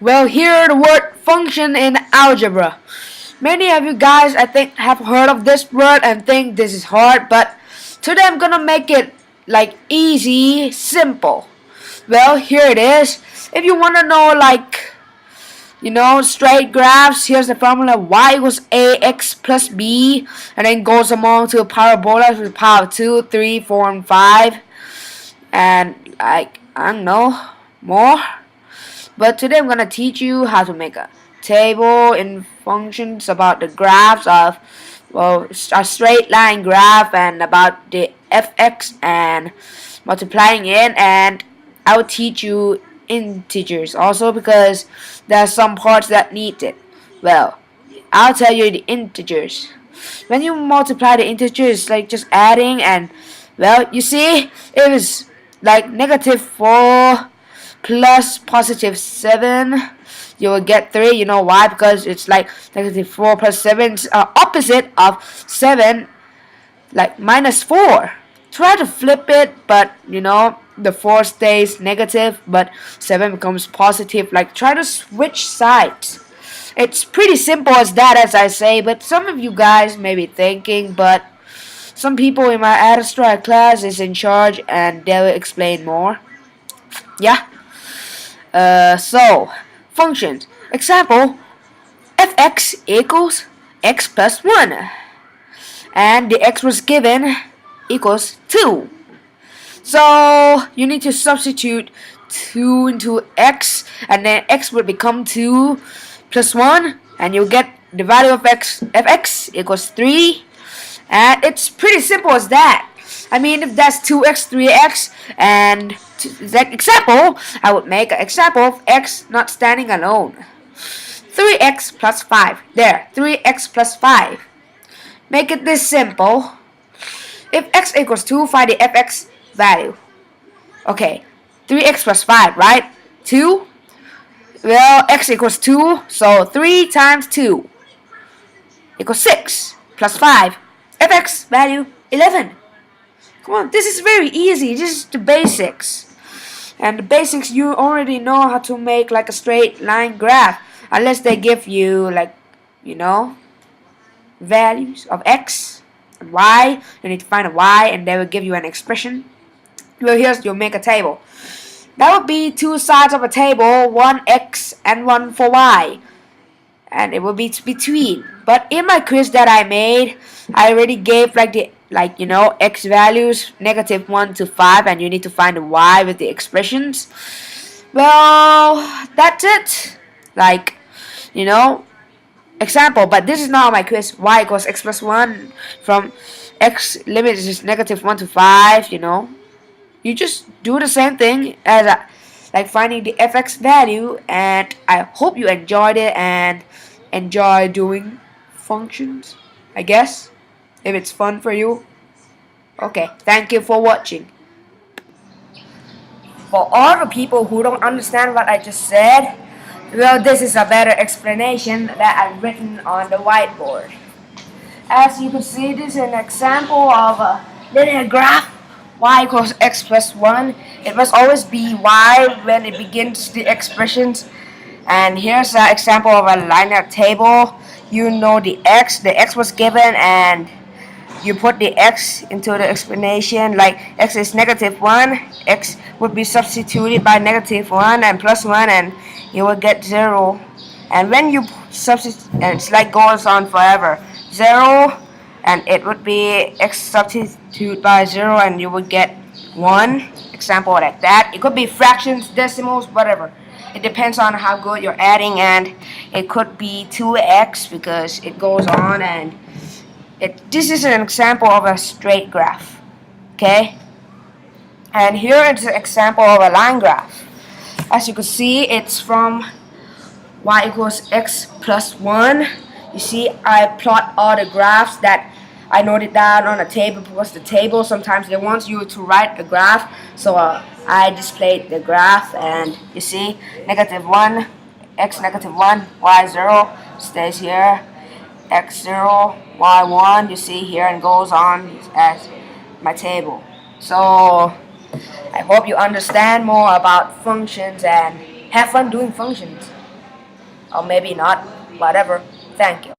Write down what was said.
Well, here the word function in algebra. Many of you guys, I think, have heard of this word and think this is hard, but today I'm gonna make it like easy, simple. Well, here it is. If you wanna know, like, straight graphs, here's the formula: y equals ax plus b, and then goes along to a parabola with the power of 2, 3, 4, and 5, and like, I don't know, more. But today I'm gonna teach you how to make a table in functions about the graphs of, well, a straight line graph, and about the fx and multiplying it, and I'll teach you integers also because there are some parts that need it. Well, I'll tell you the integers. When you multiply the integers, like just adding, and well, you see, it was like -4 plus +7, you will get 3. You know why? Because it's like -4 plus 7 is opposite of 7, like -4. Try to flip it, but the 4 stays negative, but 7 becomes positive. Like, try to switch sides. It's pretty simple as that, as I say, but some of you guys may be thinking, but some people in my abstract class is in charge and they will explain more. Yeah. So, functions. Example, fx equals x plus 1. And the x was given equals 2. So, you need to substitute 2 into x, and then x will become 2 plus 1, and you'll get the value of fx equals 3. And it's pretty simple as that. I mean, if that's 2x, 3x, and that example, I would make an example of x not standing alone. 3x plus 5. There, 3x plus 5. Make it this simple. If x equals 2, find the fx value. Okay, 3x plus 5, right? 2. Well, x equals 2, so 3 times 2 equals 6 plus 5. Fx value 11. Come on, this is very easy. This is the basics. And the basics, you already know how to make like a straight line graph. Unless they give you like, values of x and y. You need to find a y and they will give you an expression. Well, here's, you'll make a table. That would be two sides of a table, one x and one for y. And it will be between. But in my quiz that I made, I already gave like the x values -1 to 5, and you need to find the y with the expressions. Well, that's it. Like, example, but this is not my quiz. Y equals x plus 1 from x limit is -1 to 5, You just do the same thing as like finding the fx value, and I hope you enjoyed it and enjoy doing functions, I guess, if it's fun for you. Okay, thank you for watching. For all the people who don't understand what I just said, well, this is a better explanation that I've written on the whiteboard. As you can see, this is an example of a linear graph. Y equals x plus 1. It must always be y when it begins the expressions. And here's an example of a linear table. You know the x was given, and you put the x into the explanation. Like, x is -1, x would be substituted by -1 and +1, and you will get 0. And when you substitute, and it's like goes on forever, 0, and it would be x substitute by 0, and you would get 1. Example like that. It could be fractions, decimals, whatever. It depends on how good you're adding, and it could be 2x because it goes on, and this is an example of a straight graph. Okay? And here is an example of a line graph. As you can see, it's from y equals x plus 1. You see, I plot all the graphs that I noted down on a table, because the table sometimes they want you to write a graph, so I displayed the graph, and you see, -1, x -1, y 0 stays here, x 0, y 1, you see here, and goes on as my table. So I hope you understand more about functions and have fun doing functions. or maybe not. Whatever. Thank you.